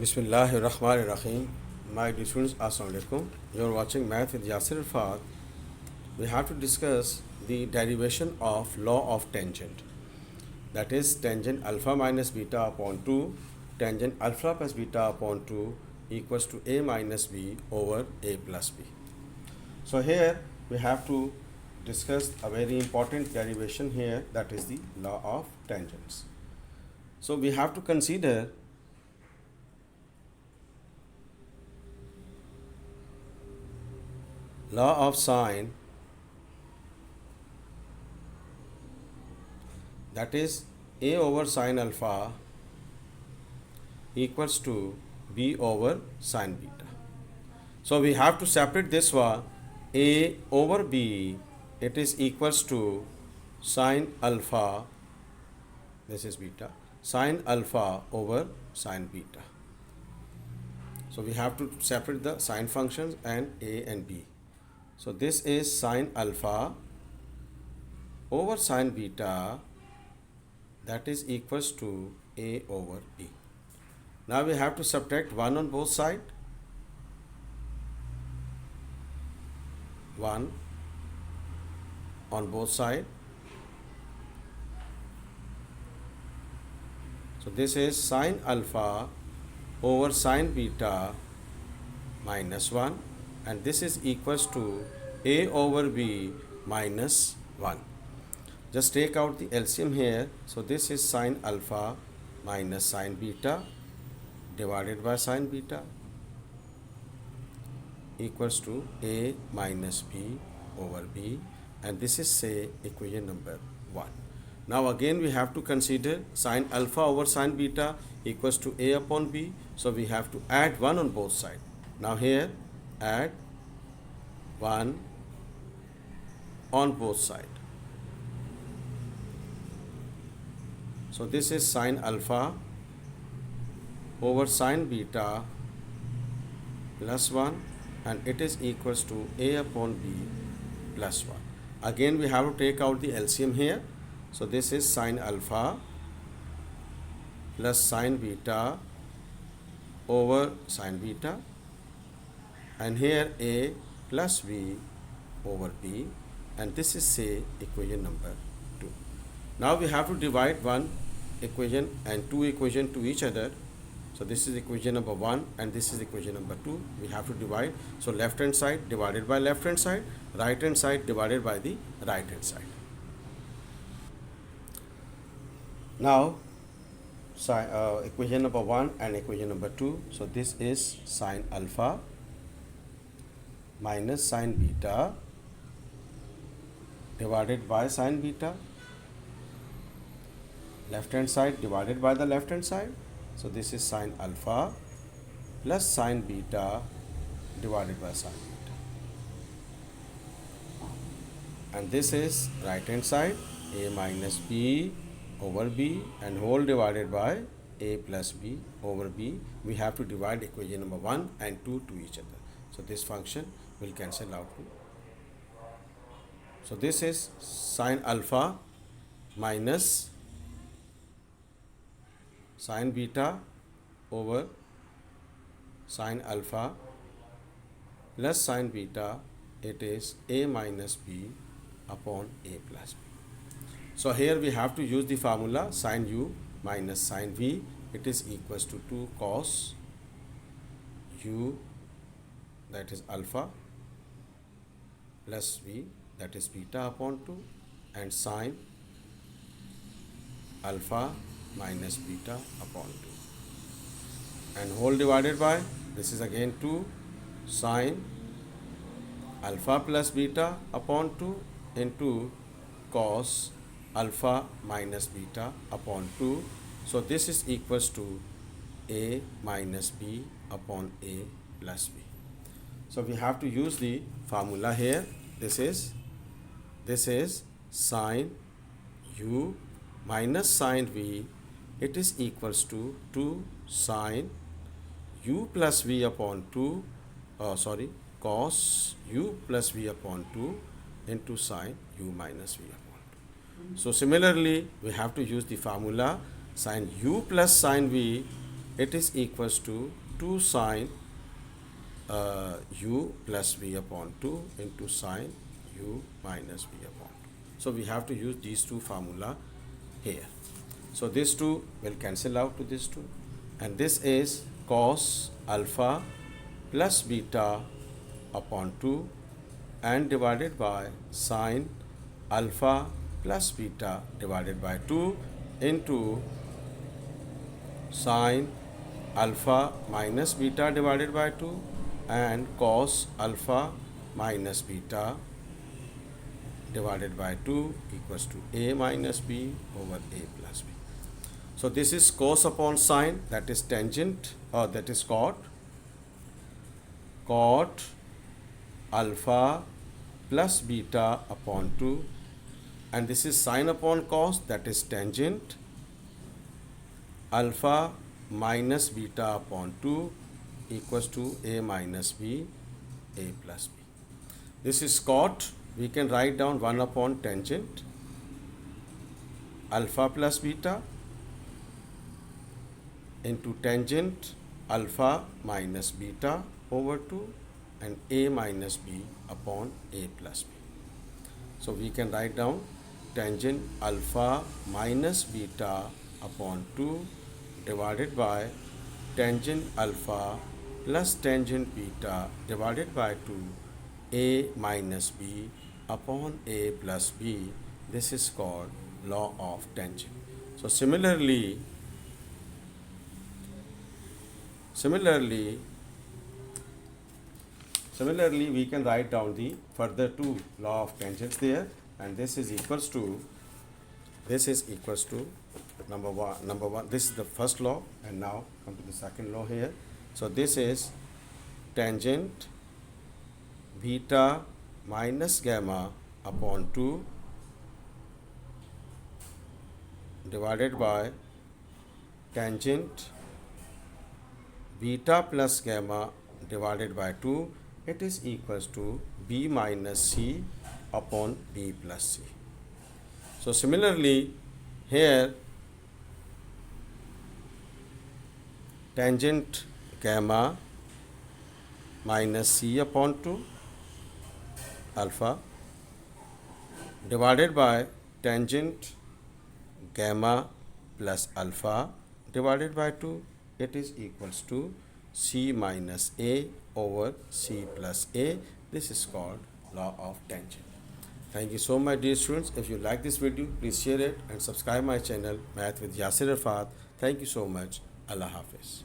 Bismillahirrahmanirrahim. My dear students, Assalamu alaikum. You are watching Math with Yasir Irfat. We have to discuss the derivation of law of tangent. That is tangent alpha minus beta upon 2, tangent alpha plus beta upon 2 equals to a minus b over a plus b. So here we have to discuss a very important derivation here, that is the law of tangents. So we have to consider law of sine, that is a over sine alpha equals to b over sine beta. So we have to separate this one, a over b, it is equals to sine alpha, this is beta, sine alpha over sine beta. So we have to separate the sine functions and a and b. So this is sine alpha over sine beta, that is equals to a over b. Now we have to subtract 1 on both sides. 1 on both sides. So this is sine alpha over sine beta minus 1, and this is equals to a over b minus 1. Just take out the LCM here. So this is sine alpha minus sine beta divided by sine beta equals to a minus b over b, and this is, say, equation number 1. Now again we have to consider sine alpha over sine beta equals to a upon b. So we have to add 1 on both sides. Now here add 1 on both sides. So this is sine alpha over sine beta plus 1, and it is equals to a upon b plus 1. Again we have to take out the LCM here. So this is sine alpha plus sine beta over sine beta, and here a plus b over b, and this is, say, equation number 2. Now we have to divide one equation and two equation to each other. So this is equation number 1 and this is equation number 2. We have to divide. So left hand side divided by left hand side, right hand side divided by the right hand side. Now equation number 1 and equation number 2. So this is sine alpha minus sine beta divided by sine beta, left hand side divided by the left hand side. So this is sine alpha plus sine beta divided by sine beta, and this is right hand side, a minus b over b, and whole divided by a plus b over b. We have to divide equation number 1 and 2 to each other. So this function will cancel out. So this is sine alpha minus sine beta over sine alpha plus sine beta, it is a minus b upon a plus b. So here we have to use the formula sine u minus sine v, it is equals to 2 cos u, that is alpha, plus v, that is beta upon 2, and sine alpha minus beta upon 2, and whole divided by, this is again 2 sine alpha plus beta upon 2 into cos alpha minus beta upon 2. So this is equals to a minus b upon a plus b. So we have to use the formula here. This is sine u minus sine v, it is equals to 2 sine u plus v upon 2, cos u plus v upon 2 into sine u minus v upon 2. So similarly we have to use the formula sine u plus sine v it is equals to 2 sine u plus v upon 2 into sine u minus v upon 2. So we have to use these two formula here. So this 2 will cancel out to this 2, and this is cos alpha plus beta upon 2 and divided by sine alpha plus beta divided by 2 into sine alpha minus beta divided by 2 and cos alpha minus beta divided by 2 equals to a minus b over a plus b. So this is cos upon sine, that is tangent, or that is cot alpha plus beta upon 2, and this is sine upon cos, that is tangent alpha minus beta upon 2 equals to a minus b, a plus b. This is cot, we can write down 1 upon tangent alpha plus beta into tangent alpha minus beta over 2 and a minus b upon a plus b. So we can write down tangent alpha minus beta upon 2 divided by tangent alpha plus tangent beta divided by 2 a minus b upon a plus b. This is called law of tangent. So similarly we can write down the further two law of tangents there, and this is equals to number one, this is the first law, and now come to the second law here. So this is tangent beta minus gamma upon 2 divided by tangent beta plus gamma divided by 2, it is equals to b minus c upon b plus c. So similarly here tangent gamma minus c upon 2 alpha divided by tangent gamma plus alpha divided by 2, it is equals to c minus a over c plus a. This is called law of tangent. Thank you so much, dear students. If you like this video, please share it and subscribe my channel Math with Yasir Arfat. Thank you so much. Allah Hafiz.